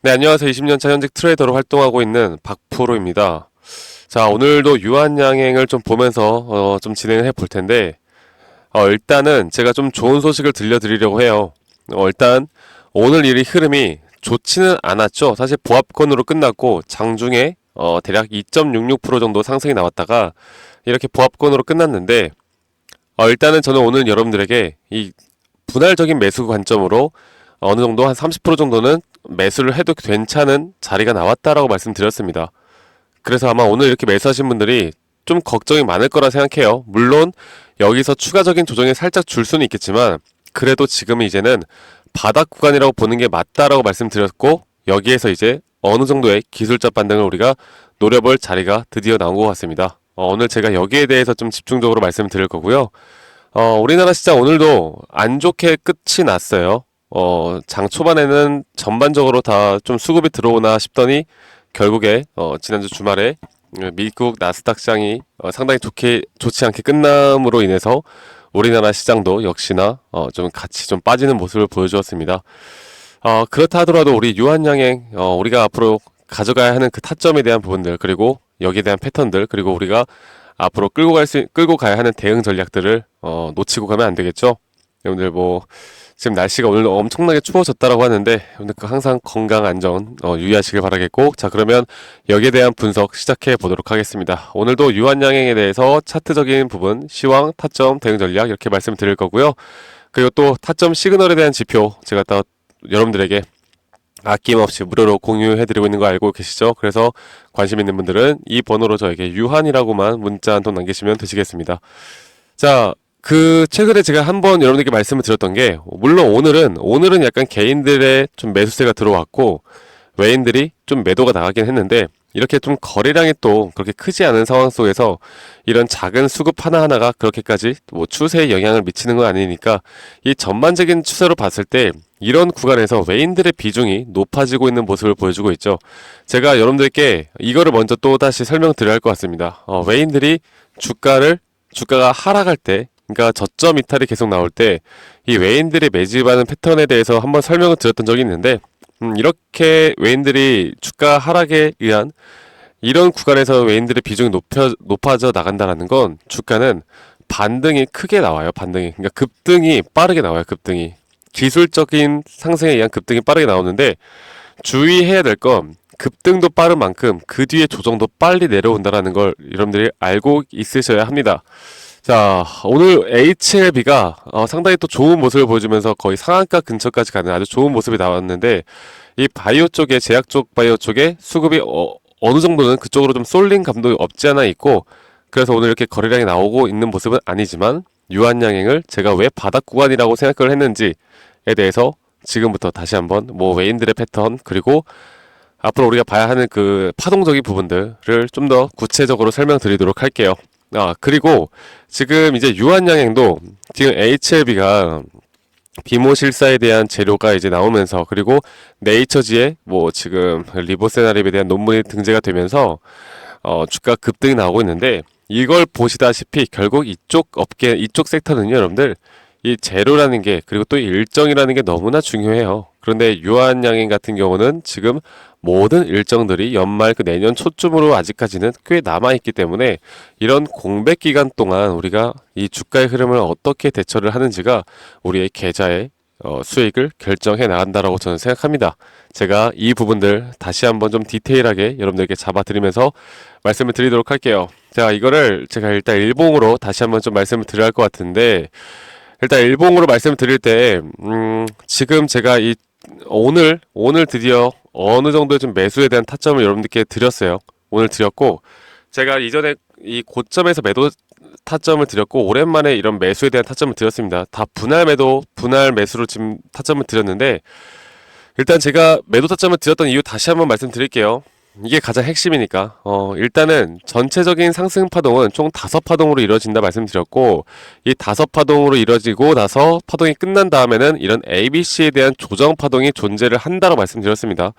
네, 안녕하세요. 20년차 현직 트레이더로 활동하고 있는 박프로입니다. 자, 오늘도 유한양행을 좀 보면서 좀 진행을 해볼 텐데, 일단은 제가 좀 좋은 소식을 들려드리려고 해요. 일단 오늘 이 흐름이 좋지는 않았죠. 사실 보합권으로 끝났고 장중에 대략 2.66% 정도 상승이 나왔다가 이렇게 보합권으로 끝났는데, 일단은 저는 오늘 여러분들에게 이 분할적인 매수 관점으로 어느 정도 한 30% 정도는 매수를 해도 괜찮은 자리가 나왔다라고 말씀드렸습니다. 그래서 아마 오늘 이렇게 매수하신 분들이 좀 걱정이 많을 거라 생각해요. 물론 여기서 추가적인 조정이 살짝 줄 수는 있겠지만 그래도 지금은 이제는 바닥 구간이라고 보는 게 맞다라고 말씀드렸고, 여기에서 이제 어느 정도의 기술적 반등을 우리가 노려볼 자리가 드디어 나온 것 같습니다. 오늘 제가 여기에 대해서 좀 집중적으로 말씀드릴 거고요. 우리나라 시장 오늘도 안 좋게 끝이 났어요. 장 초반에는 전반적으로 다 좀 수급이 들어오나 싶더니 결국에 지난주 주말에 미국 나스닥 시장이 상당히 좋지 않게 끝남으로 인해서 우리나라 시장도 역시나 좀 같이 좀 빠지는 모습을 보여주었습니다. 그렇다 하더라도 우리 유한양행, 우리가 앞으로 가져가야 하는 그 타점에 대한 부분들, 그리고 여기에 대한 패턴들, 그리고 우리가 앞으로 끌고 가야 하는 대응 전략들을 놓치고 가면 안 되겠죠. 여러분들 지금 날씨가 오늘 엄청나게 추워졌다라고 하는데, 여러분들 항상 건강 안전 유의하시길 바라겠고, 자, 그러면 여기에 대한 분석 시작해 보도록 하겠습니다. 오늘도 유한양행에 대해서 차트적인 부분, 시황, 타점, 대응 전략 이렇게 말씀드릴 거고요. 그리고 또 타점 시그널에 대한 지표 제가 또 여러분들에게 아낌없이 무료로 공유해드리고 있는 거 알고 계시죠? 그래서 관심 있는 분들은 이 번호로 저에게 유한이라고만 문자 한 통 남기시면 되시겠습니다. 자, 최근에 제가 한번 여러분들께 말씀을 드렸던 게, 물론 오늘은 약간 개인들의 좀 매수세가 들어왔고, 외인들이 좀 매도가 나가긴 했는데, 이렇게 좀 거래량이 또 그렇게 크지 않은 상황 속에서 이런 작은 수급 하나하나가 그렇게까지 추세에 영향을 미치는 건 아니니까, 이 전반적인 추세로 봤을 때 이런 구간에서 외인들의 비중이 높아지고 있는 모습을 보여주고 있죠. 제가 여러분들께 이거를 먼저 또 다시 설명드려야 할 것 같습니다. 외인들이 주가가 하락할 때, 그러니까 저점 이탈이 계속 나올 때 이 외인들이 매집하는 패턴에 대해서 한번 설명을 드렸던 적이 있는데, 이렇게 외인들이 주가 하락에 의한 이런 구간에서 외인들의 비중이 높아져 나간다라는 건 주가는 반등이 크게 나와요. 그러니까 급등이 빠르게 나와요. 기술적인 상승에 의한 급등이 빠르게 나오는데, 주의해야 될 건 급등도 빠른 만큼 그 뒤에 조정도 빨리 내려온다라는 걸 여러분들이 알고 있으셔야 합니다. 자, 오늘 HLB가 상당히 또 좋은 모습을 보여주면서 거의 상한가 근처까지 가는 아주 좋은 모습이 나왔는데, 이 바이오 쪽에, 제약 쪽 바이오 쪽에 수급이 어느 정도는 그쪽으로 좀 쏠린 감도 없지 않아 있고, 그래서 오늘 이렇게 거래량이 나오고 있는 모습은 아니지만, 유한양행을 제가 왜 바닥 구간이라고 생각을 했는지에 대해서 지금부터 다시 한번 외인들의 패턴, 그리고 앞으로 우리가 봐야 하는 그 파동적인 부분들을 좀 더 구체적으로 설명드리도록 할게요. 그리고 지금 이제 유한양행도 지금 HLB가 비모실사에 대한 재료가 이제 나오면서, 그리고 네이처지에 지금 리보세나립에 대한 논문이 등재가 되면서 주가 급등이 나오고 있는데, 이걸 보시다시피 결국 이쪽 섹터는요, 여러분들, 이 재료라는 게, 그리고 또 일정이라는 게 너무나 중요해요. 그런데 유한양행 같은 경우는 지금 모든 일정들이 연말 내년 초쯤으로 아직까지는 꽤 남아있기 때문에, 이런 공백 기간 동안 우리가 이 주가의 흐름을 어떻게 대처를 하는지가 우리의 계좌의 수익을 결정해 나간다라고 저는 생각합니다. 제가 이 부분들 다시 한번 좀 디테일하게 여러분들께 잡아드리면서 말씀을 드리도록 할게요. 자, 이거를 제가 일단 일봉으로 다시 한번 좀 말씀을 드려야 할 것 같은데, 일단 일봉으로 말씀을 드릴 때, 지금 제가 오늘 드디어 어느 정도의 좀 매수에 대한 타점을 여러분들께 드렸어요. 오늘 드렸고, 제가 이전에 이 고점에서 매도 타점을 드렸고, 오랜만에 이런 매수에 대한 타점을 드렸습니다. 다 분할 매수로 지금 타점을 드렸는데, 일단 제가 매도 타점을 드렸던 이유 다시 한번 말씀드릴게요. 이게 가장 핵심이니까. 일단은 전체적인 상승 파동은 총 5파동으로 이루어진다 말씀드렸고, 이 5파동으로 이루어지고 나서 파동이 끝난 다음에는 이런 ABC에 대한 조정 파동이 존재를 한다고 말씀드렸습니다.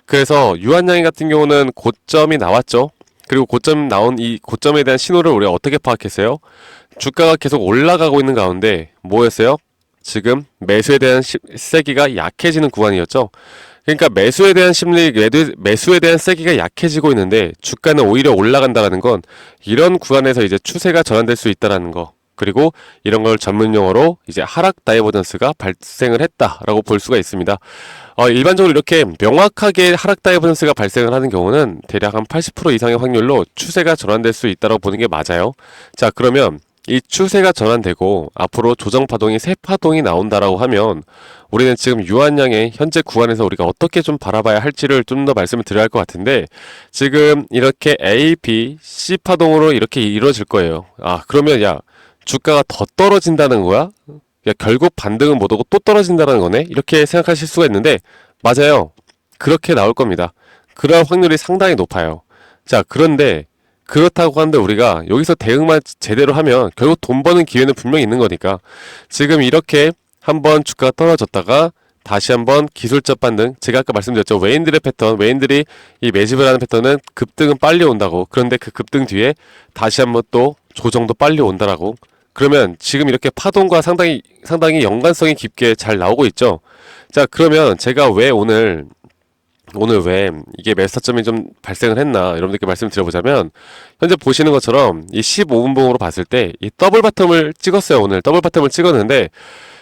그래서 유한양행 같은 경우는 고점이 나왔죠. 그리고 이 고점에 대한 신호를 우리가 어떻게 파악했어요? 주가가 계속 올라가고 있는 가운데 뭐였어요? 지금 매수에 대한 세기가 약해지는 구간이었죠. 그러니까 매수에 대한 심리, 매수에 대한 세기가 약해지고 있는데 주가는 오히려 올라간다는 건 이런 구간에서 이제 추세가 전환될 수 있다라는 거. 그리고 이런 걸 전문 용어로 이제 하락 다이버전스가 발생을 했다라고 볼 수가 있습니다. 일반적으로 이렇게 명확하게 하락 다이버전스가 발생을 하는 경우는 대략 한 80% 이상의 확률로 추세가 전환될 수 있다고 보는 게 맞아요. 자, 그러면 이 추세가 전환되고 앞으로 조정 파동이 새 파동이 나온다라고 하면 우리는 지금 유한양의 현재 구간에서 우리가 어떻게 좀 바라봐야 할지를 좀 더 말씀을 드려야 할 것 같은데, 지금 이렇게 A, B, C 파동으로 이렇게 이루어질 거예요. 그러면 주가가 더 떨어진다는 거야? 결국 반등은 못 오고 또 떨어진다는 거네? 이렇게 생각하실 수가 있는데, 맞아요. 그렇게 나올 겁니다. 그럴 확률이 상당히 높아요. 자, 그런데 그렇다고 하는데 우리가 여기서 대응만 제대로 하면 결국 돈 버는 기회는 분명히 있는 거니까, 지금 이렇게 한번 주가가 떨어졌다가 다시 한번 기술적 반등, 제가 아까 말씀드렸죠. 외인들의 패턴, 외인들이 이 매집을 하는 패턴은 급등은 빨리 온다고. 그런데 그 급등 뒤에 다시 한번 또 조정도 빨리 온다라고. 그러면 지금 이렇게 파동과 상당히 연관성이 깊게 잘 나오고 있죠. 자, 그러면 제가 왜 오늘 왜 이게 매수 타점이 좀 발생을 했나 여러분들께 말씀을 드려보자면, 현재 보시는 것처럼 이 15분봉으로 봤을 때 이 더블 바텀을 찍었어요. 오늘 더블 바텀을 찍었는데,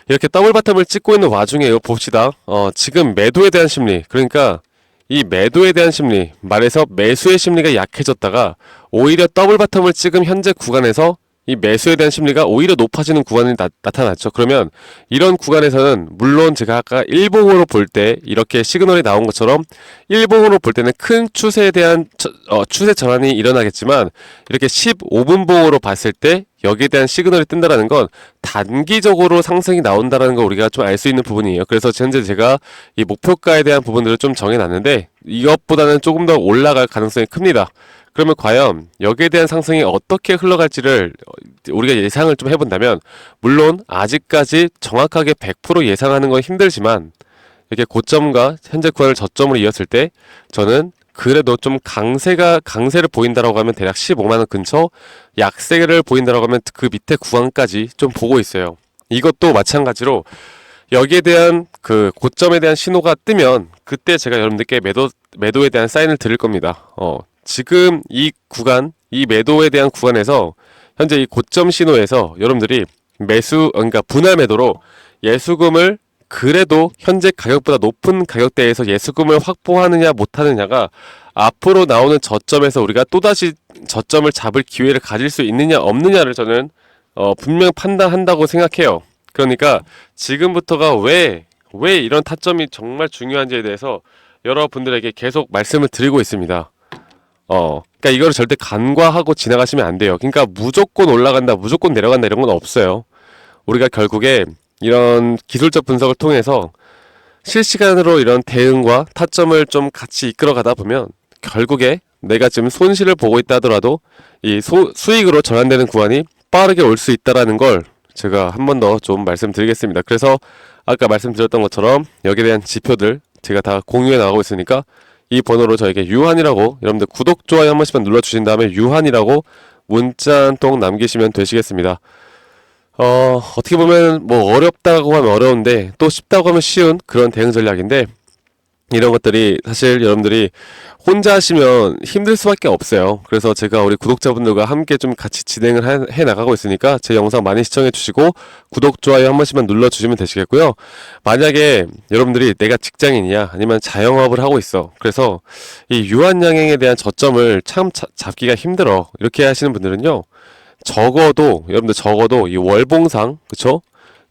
이렇게 더블 바텀을 찍고 있는 와중에 이거 봅시다. 지금 매도에 대한 심리, 그러니까 이 매도에 대한 심리, 말해서 매수의 심리가 약해졌다가 오히려 더블 바텀을 찍은 현재 구간에서 이 매수에 대한 심리가 오히려 높아지는 구간이 나타났죠. 그러면 이런 구간에서는 물론 제가 아까 일봉으로 볼 때 이렇게 시그널이 나온 것처럼 일봉으로 볼 때는 큰 추세에 대한 추세 전환이 일어나겠지만, 이렇게 15분봉으로 봤을 때 여기에 대한 시그널이 뜬다라는 건 단기적으로 상승이 나온다라는 거 우리가 좀 알 수 있는 부분이에요. 그래서 현재 제가 이 목표가에 대한 부분들을 좀 정해놨는데, 이것보다는 조금 더 올라갈 가능성이 큽니다. 그러면 과연 여기에 대한 상승이 어떻게 흘러갈지를 우리가 예상을 좀 해본다면, 물론 아직까지 정확하게 100% 예상하는 건 힘들지만, 이렇게 고점과 현재 구간을 저점으로 이었을 때 저는 그래도 좀 강세를 보인다라고 하면 대략 15만원 근처, 약세를 보인다라고 하면 그 밑에 구간까지 좀 보고 있어요. 이것도 마찬가지로 여기에 대한 그 고점에 대한 신호가 뜨면 그때 제가 여러분들께 매도에 대한 사인을 드릴 겁니다. 지금 이 구간, 이 매도에 대한 구간에서 현재 이 고점 신호에서 여러분들이 그러니까 분할 매도로 예수금을 그래도 현재 가격보다 높은 가격대에서 예수금을 확보하느냐 못하느냐가 앞으로 나오는 저점에서 우리가 또다시 저점을 잡을 기회를 가질 수 있느냐 없느냐를 저는 분명 판단한다고 생각해요. 그러니까 지금부터가 왜 이런 타점이 정말 중요한지에 대해서 여러분들에게 계속 말씀을 드리고 있습니다. 그러니까 이거를 절대 간과하고 지나가시면 안 돼요. 그러니까 무조건 올라간다, 무조건 내려간다 이런 건 없어요. 우리가 결국에 이런 기술적 분석을 통해서 실시간으로 이런 대응과 타점을 좀 같이 이끌어 가다 보면 결국에 내가 지금 손실을 보고 있다 하더라도 이 수익으로 전환되는 구간이 빠르게 올 수 있다라는 걸 제가 한 번 더 좀 말씀드리겠습니다. 그래서 아까 말씀드렸던 것처럼 여기에 대한 지표들 제가 다 공유해 나가고 있으니까 이 번호로 저에게 유한이라고, 여러분들 구독, 좋아요 한 번씩만 눌러주신 다음에 유한이라고 문자 한 통 남기시면 되시겠습니다. 어떻게 보면 뭐 어렵다고 하면 어려운데 또 쉽다고 하면 쉬운 그런 대응 전략인데, 이런 것들이 사실 여러분들이 혼자 하시면 힘들 수밖에 없어요. 그래서 제가 우리 구독자분들과 함께 좀 같이 진행을 해 나가고 있으니까 제 영상 많이 시청해 주시고 구독, 좋아요 한 번씩만 눌러주시면 되시겠고요. 만약에 여러분들이 내가 직장인이야 아니면 자영업을 하고 있어, 그래서 이 유한양행에 대한 저점을 참 잡기가 힘들어 이렇게 하시는 분들은요, 여러분들 적어도 이 월봉상, 그쵸?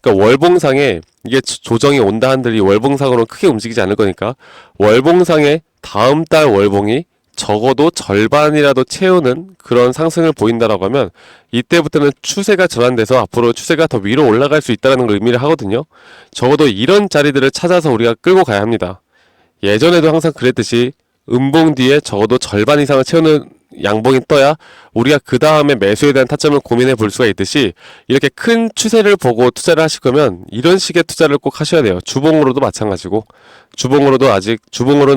그러니까 월봉상에 이게 조정이 온다 한들 이 월봉상으로는 크게 움직이지 않을 거니까 월봉상에 다음 달 월봉이 적어도 절반이라도 채우는 그런 상승을 보인다라고 하면 이때부터는 추세가 전환돼서 앞으로 추세가 더 위로 올라갈 수 있다는 걸 의미를 하거든요. 적어도 이런 자리들을 찾아서 우리가 끌고 가야 합니다. 예전에도 항상 그랬듯이 음봉 뒤에 적어도 절반 이상을 채우는 양봉이 떠야 우리가 그 다음에 매수에 대한 타점을 고민해 볼 수가 있듯이, 이렇게 큰 추세를 보고 투자를 하실 거면 이런 식의 투자를 꼭 하셔야 돼요. 주봉으로도 마찬가지고, 주봉으로는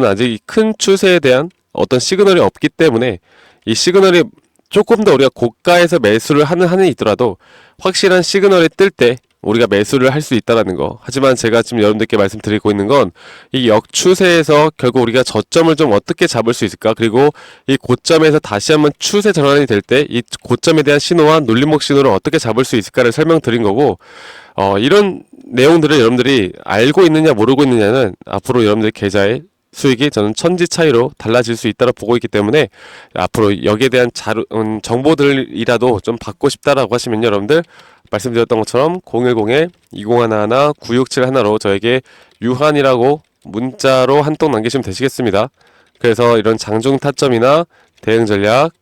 아직 큰 추세에 대한 어떤 시그널이 없기 때문에 이 시그널이 조금 더 우리가 고가에서 매수를 하는 한이 있더라도 확실한 시그널이 뜰 때 우리가 매수를 할 수 있다라는 거. 하지만 제가 지금 여러분들께 말씀드리고 있는 건 이 역추세에서 결국 우리가 저점을 좀 어떻게 잡을 수 있을까? 그리고 이 고점에서 다시 한번 추세 전환이 될 때 이 고점에 대한 신호와 눌림목 신호를 어떻게 잡을 수 있을까를 설명드린 거고, 이런 내용들을 여러분들이 알고 있느냐 모르고 있느냐는 앞으로 여러분들 계좌의 수익이 저는 천지 차이로 달라질 수 있다고 보고 있기 때문에, 앞으로 여기에 대한 정보들이라도 좀 받고 싶다라고 하시면 여러분들 말씀드렸던 것처럼 010-2011-9671로 저에게 유한이라고 문자로 한 통 남기시면 되시겠습니다. 그래서 이런 장중 타점이나 대응 전략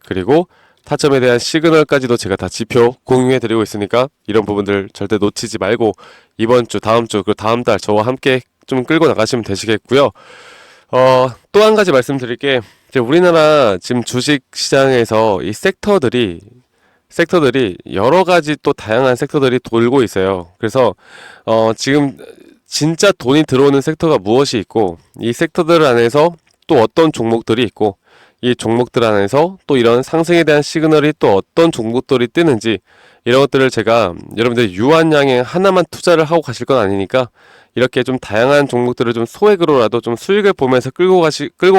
그리고 타점에 대한 시그널까지도 제가 다 지표 공유해 드리고 있으니까 이런 부분들 절대 놓치지 말고 이번 주, 다음 주, 그리고 다음 달 저와 함께 좀 끌고 나가시면 되시겠고요. 또 한 가지 말씀드릴 게, 이제 우리나라 지금 주식 시장에서 이 섹터들이 여러 가지 또 다양한 섹터들이 돌고 있어요. 그래서 지금 진짜 돈이 들어오는 섹터가 무엇이 있고, 이 섹터들 안에서 또 어떤 종목들이 있고, 이 종목들 안에서 또 이런 상승에 대한 시그널이 또 어떤 종목들이 뜨는지, 이런 것들을 제가 여러분들 유한양행 하나만 투자를 하고 가실 건 아니니까 이렇게 좀 다양한 종목들을 좀 소액으로라도 좀 수익을 보면서 끌고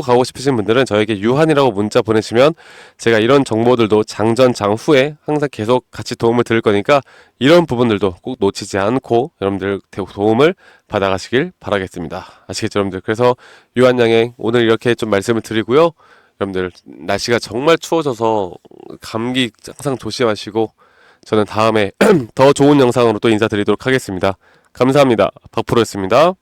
가고 싶으신 분들은 저에게 유한이라고 문자 보내시면 제가 이런 정보들도 장전 장후에 항상 계속 같이 도움을 드릴 거니까 이런 부분들도 꼭 놓치지 않고 여러분들 도움을 받아가시길 바라겠습니다. 아시겠죠, 여러분들? 그래서 유한양행 오늘 이렇게 좀 말씀을 드리고요. 여러분들 날씨가 정말 추워져서 감기 항상 조심하시고, 저는 다음에 더 좋은 영상으로 또 인사드리도록 하겠습니다. 감사합니다. 박프로였습니다.